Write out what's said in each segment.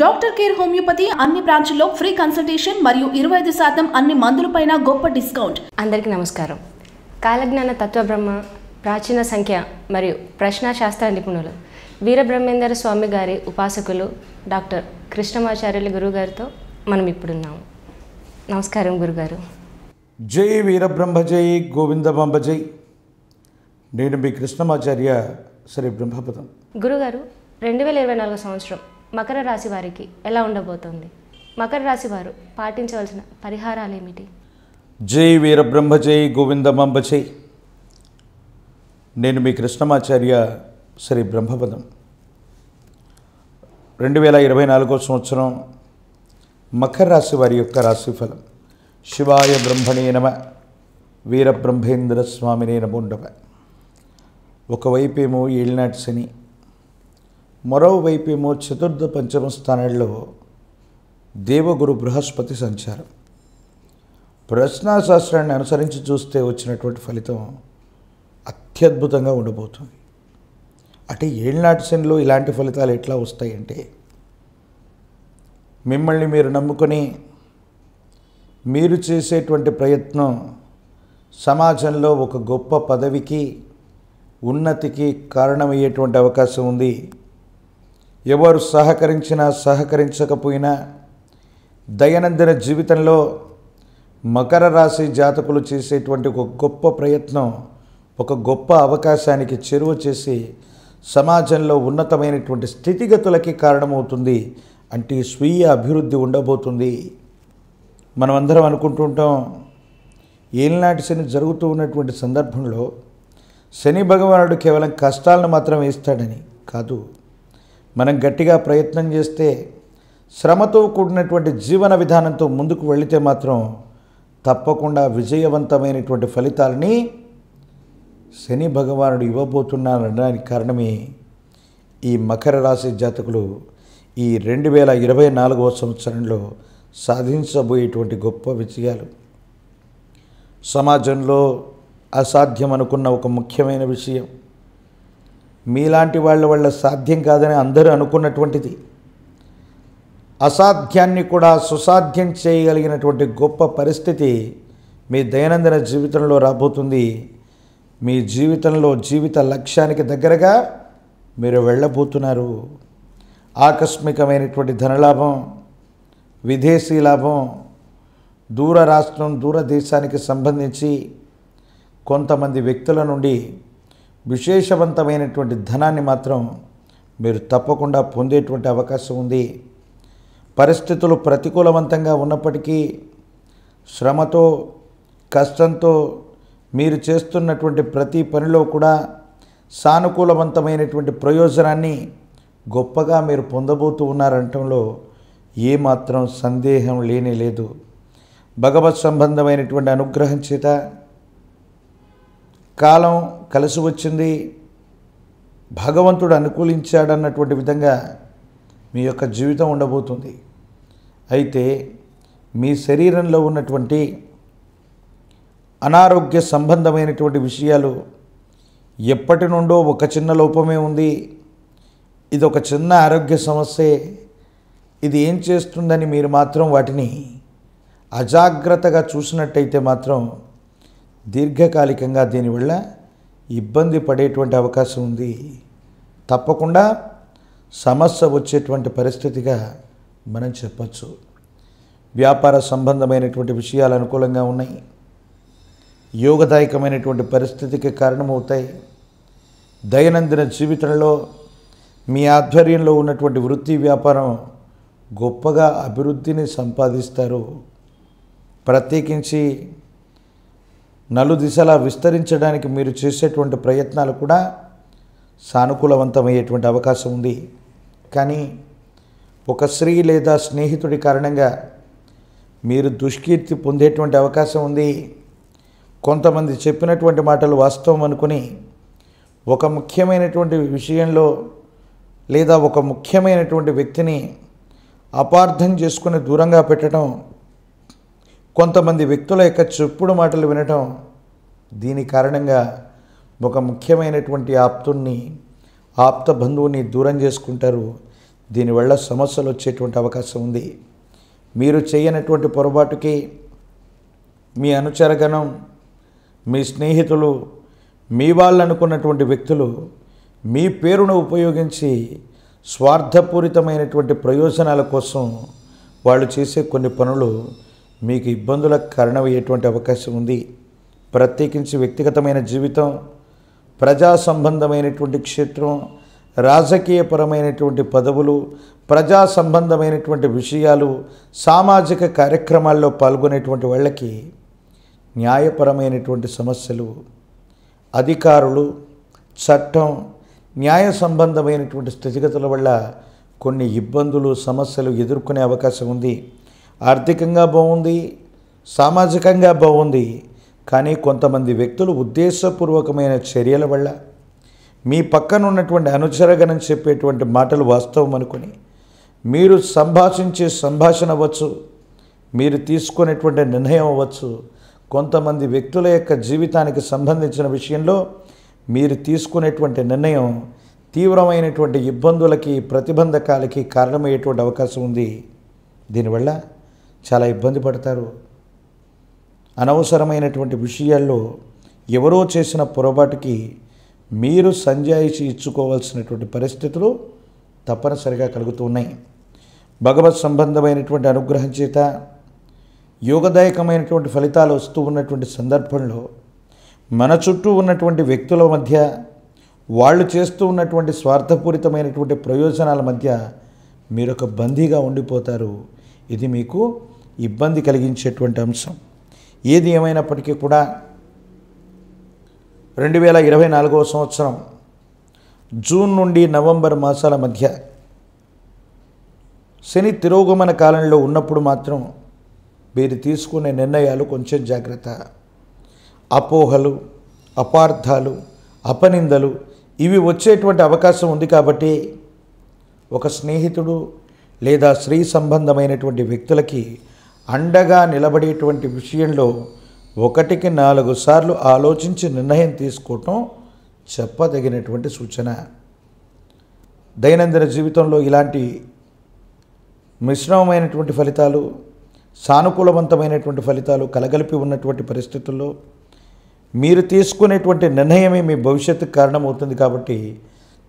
Doctor care homeopathy అన్ని బ్రాంచ్ల్లో free consultation మరియు 25% అన్ని మందులపైన గొప్ప డిస్కౌంట్. అందరికీ నమస్కారం. కాలజ్ఞాన తత్వబ్రహ్మ, ప్రాచీన సంఖ్య మరియు ప్రశ్నాశాస్త్ర నిపుణులు వీరబ్రహ్మేంద్ర స్వామి గారి ఉపాసకులు డాక్టర్ కృష్ణమాచార్యులు గురుగారితో మనం ఇప్పుడున్నాము. నమస్కారం గురుగారు. జై వీరబ్రహ్మ జై గోవిందమాంబ జై. నేను మీ కృష్ణమాచార్య శ్రీ బ్రహ్మపదం. గురుగారు, 2024 సంవత్సరం మకర రాశి వారికి ఎలా ఉండబోతోంది? మకర రాశి వారు పాటించవలసిన పరిహారాలు ఏమిటి? జై వీరబ్రహ్మ జై గోవిందమాంబ జై. నేను మీ కృష్ణమాచార్య శ్రీ బ్రహ్మపదం. 2024 సంవత్సరం మకర రాశి వారి యొక్క రాశిఫలం. శివాయ బ్రహ్మణే నమ, వీరబ్రహ్మేంద్ర స్వామినే నమో నమ. ఒకవైపేమో ఏలినాటి శని, మరోవైపేమో చతుర్థ పంచమ స్థానాల్లో దేవగురు బృహస్పతి సంచారం. ప్రశ్నాశాస్త్రాన్ని అనుసరించి చూస్తే వచ్చినటువంటి ఫలితం అత్యద్భుతంగా ఉండబోతుంది. అంటే ఏలినాటి శనిలో ఇలాంటి ఫలితాలు ఎట్లా వస్తాయంటే, మిమ్మల్ని మీరు నమ్ముకొని మీరు చేసేటువంటి ప్రయత్నం సమాజంలో ఒక గొప్ప పదవికి, ఉన్నతికి కారణమయ్యేటువంటి అవకాశం ఉంది. ఎవరు సహకరించినా సహకరించకపోయినా దైనందిన జీవితంలో మకర రాశి జాతకులు చేసేటువంటి ఒక గొప్ప ప్రయత్నం ఒక గొప్ప అవకాశానికి చేరువ చేసి సమాజంలో ఉన్నతమైనటువంటి స్థితిగతులకి కారణమవుతుంది. అంటే స్వీయ అభివృద్ధి ఉండబోతుంది. మనమందరం అనుకుంటుంటాం, ఏలినాటి శని జరుగుతూ ఉన్నటువంటి సందర్భంలో శని భగవానుడు కేవలం కష్టాలను మాత్రం వేస్తాడని కాదు. మనం గట్టిగా ప్రయత్నం చేస్తే, శ్రమతో కూడినటువంటి జీవన విధానంతో ముందుకు వెళితే మాత్రం తప్పకుండా విజయవంతమైనటువంటి ఫలితాలని శని భగవానుడు ఇవ్వబోతున్నారనడానికి కారణమే ఈ మకర రాశి జాతకులు ఈ 2024 సంవత్సరంలో సాధించబోయేటువంటి గొప్ప విజయాలు. సమాజంలో అసాధ్యం అనుకున్న ఒక ముఖ్యమైన విషయం, మీలాంటి వాళ్ళ వల్ల సాధ్యం కాదని అందరూ అనుకున్నటువంటిది, అసాధ్యాన్ని కూడా సుసాధ్యం చేయగలిగినటువంటి గొప్ప పరిస్థితి మీ దైనందిన జీవితంలో రాబోతుంది. మీ జీవితంలో జీవిత లక్ష్యానికి దగ్గరగా మీరు వెళ్ళబోతున్నారు. ఆకస్మికమైనటువంటి ధనలాభం, విదేశీ లాభం, దూర రాష్ట్రం, దూర దేశానికి సంబంధించి కొంతమంది వ్యక్తుల నుండి విశేషవంతమైనటువంటి ధనాన్ని మాత్రం మీరు తప్పకుండా పొందేటువంటి అవకాశం ఉంది. పరిస్థితులు ప్రతికూలవంతంగా ఉన్నప్పటికీ శ్రమతో, కష్టంతో మీరు చేస్తున్నటువంటి ప్రతి పనిలో కూడా సానుకూలవంతమైనటువంటి ప్రయోజనాన్ని గొప్పగా మీరు పొందబోతూ ఉన్నారంటంలో ఏమాత్రం సందేహం లేనే లేదు. భగవత్ సంబంధమైనటువంటి అనుగ్రహం చేత కాలం కలిసి వచ్చింది, భగవంతుడు అనుకూలించాడన్నటువంటి విధంగా మీ యొక్క జీవితం ఉండబోతుంది. అయితే మీ శరీరంలో ఉన్నటువంటి అనారోగ్య సంబంధమైనటువంటి విషయాలు ఎప్పటి నుండో ఒక చిన్న లోపమే ఉంది, ఇది ఒక చిన్న ఆరోగ్య సమస్యే, ఇది ఏం చేస్తుందని మీరు మాత్రం వాటిని అజాగ్రత్తగా చూసినట్టయితే మాత్రం దీర్ఘకాలికంగా దీనివల్ల ఇబ్బంది పడేటువంటి అవకాశం ఉంది. తప్పకుండా సమస్య వచ్చేటువంటి పరిస్థితిగా మనం చెప్పచ్చు. వ్యాపార సంబంధమైనటువంటి విషయాలు అనుకూలంగా ఉన్నాయి, యోగదాయకమైనటువంటి పరిస్థితికి కారణమవుతాయి. దైనందిన జీవితంలో మీ ఆధ్వర్యంలో ఉన్నటువంటి వృత్తి వ్యాపారం గొప్పగా అభివృద్ధిని సంపాదిస్తారు. ప్రత్యేకించి నలుదిశలా విస్తరించడానికి మీరు చేసేటువంటి ప్రయత్నాలు కూడా సానుకూలవంతమయ్యేటువంటి అవకాశం ఉంది. కానీ ఒక స్త్రీ లేదా స్నేహితుడి కారణంగా మీరు దుష్కీర్తి పొందేటువంటి అవకాశం ఉంది. కొంతమంది చెప్పినటువంటి మాటలు వాస్తవం అనుకుని ఒక ముఖ్యమైనటువంటి విషయంలో లేదా ఒక ముఖ్యమైనటువంటి వ్యక్తిని అపార్థం చేసుకుని దూరంగా పెట్టడం, కొంతమంది వ్యక్తుల యొక్క చెప్పుడు మాటలు వినటం, దీని కారణంగా ఒక ముఖ్యమైనటువంటి ఆప్త బంధువుని దూరం చేసుకుంటారు. దీనివల్ల సమస్యలు వచ్చేటువంటి అవకాశం ఉంది. మీరు చేయనటువంటి పొరపాటుకి మీ అనుచరగణం, మీ స్నేహితులు, మీ వాళ్ళు అనుకున్నటువంటి వ్యక్తులు మీ పేరును ఉపయోగించి స్వార్థపూరితమైనటువంటి ప్రయోజనాల కోసం వాళ్ళు చేసే కొన్ని పనులు మీకు ఇబ్బందులకు కారణమయ్యేటువంటి అవకాశం ఉంది. ప్రత్యేకించి వ్యక్తిగతమైన జీవితం, ప్రజా సంబంధమైనటువంటి క్షేత్రం, రాజకీయపరమైనటువంటి పదవులు, ప్రజా సంబంధమైనటువంటి విషయాలు, సామాజిక కార్యక్రమాల్లో పాల్గొనేటువంటి వాళ్ళకి న్యాయపరమైనటువంటి సమస్యలు, అధికారులు, చట్టం, న్యాయ సంబంధమైనటువంటి స్థితిగతుల వల్ల కొన్ని ఇబ్బందులు, సమస్యలు ఎదుర్కొనే అవకాశం ఉంది. ఆర్థికంగా బాగుంది, సామాజికంగా బాగుంది, కానీ కొంతమంది వ్యక్తులు ఉద్దేశపూర్వకమైన చర్యల వల్ల మీ పక్కన ఉన్నటువంటి అనుచరగణం చెప్పేటువంటి మాటలు వాస్తవం అనుకుని మీరు సంభాషించే సంభాషణ అవ్వచ్చు, మీరు తీసుకునేటువంటి నిర్ణయం అవ్వచ్చు, కొంతమంది వ్యక్తుల యొక్క జీవితానికి సంబంధించిన విషయంలో మీరు తీసుకునేటువంటి నిర్ణయం తీవ్రమైనటువంటి ఇబ్బందులకి, ప్రతిబంధకాలకి కారణమయ్యేటువంటి అవకాశం ఉంది. దీనివల్ల చాలా ఇబ్బంది పడతారు. అనవసరమైనటువంటి విషయాల్లో ఎవరో చేసిన పొరపాటుకి మీరు సంజాయిషి ఇచ్చుకోవాల్సినటువంటి పరిస్థితులు తప్పనిసరిగా కలుగుతూ ఉన్నాయి. భగవత్ సంబంధమైనటువంటి అనుగ్రహం చేత యోగదాయకమైనటువంటి ఫలితాలు వస్తూ ఉన్నటువంటి సందర్భంలో మన చుట్టూ ఉన్నటువంటి వ్యక్తుల మధ్య, వాళ్ళు చేస్తూ ఉన్నటువంటి స్వార్థపూరితమైనటువంటి ప్రయోజనాల మధ్య మీరు ఒక బందీగా ఉండిపోతారు. ఇది మీకు ఇబ్బంది కలిగించేటువంటి అంశం. ఏది ఏమైనప్పటికీ కూడా 2024వ సంవత్సరం జూన్ నుండి నవంబర్ మాసాల మధ్య శని తిరోగమన కాలంలో ఉన్నప్పుడు మాత్రం మీరు తీసుకునే నిర్ణయాలు కొంచెం జాగ్రత్త. అపోహలు, అపార్థాలు, అపనిందలు ఇవి వచ్చేటువంటి అవకాశం ఉంది. కాబట్టి ఒక స్నేహితుడు లేదా స్త్రీ సంబంధమైనటువంటి వ్యక్తులకి అండగా నిలబడేటువంటి విషయంలో 1కి 4 సార్లు ఆలోచించి నిర్ణయం తీసుకోవటం చెప్పదగినటువంటి సూచన. దైనందిన జీవితంలో ఇలాంటి మిశ్రమమైనటువంటి ఫలితాలు, సానుకూలవంతమైనటువంటి ఫలితాలు కలగలిపి ఉన్నటువంటి పరిస్థితుల్లో మీరు తీసుకునేటువంటి నిర్ణయమే మీ భవిష్యత్తుకు కారణమవుతుంది. కాబట్టి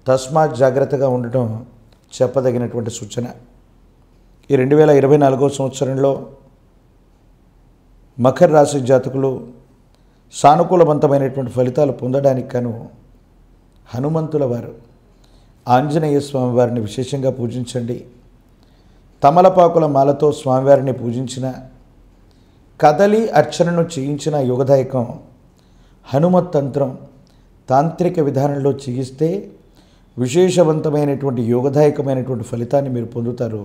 తస్మాత్ జాగ్రత్తగా ఉండటం చెప్పదగినటువంటి సూచన. ఈ 2024వ సంవత్సరంలో మకర రాశి జాతకులు సానుకూలవంతమైనటువంటి ఫలితాలు పొందడానికి గాను హనుమంతుల వారు, ఆంజనేయ స్వామి వారిని విశేషంగా పూజించండి. తమలపాకుల మాలతో స్వామివారిని పూజించిన, కదలి అర్చనను చేయించిన యోగదాయకం. హనుమత్ తంత్రం తాంత్రిక విధానంలో చేయిస్తే విశేషవంతమైనటువంటి యోగదాయకమైనటువంటి ఫలితాన్ని మీరు పొందుతారు.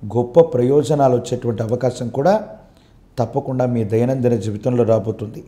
గొప్ప ప్రయోజనాలు వచ్చేటువంటి అవకాశం కూడా తప్పకుండా మీ దైనందిన జీవితంలో రాబోతుంది.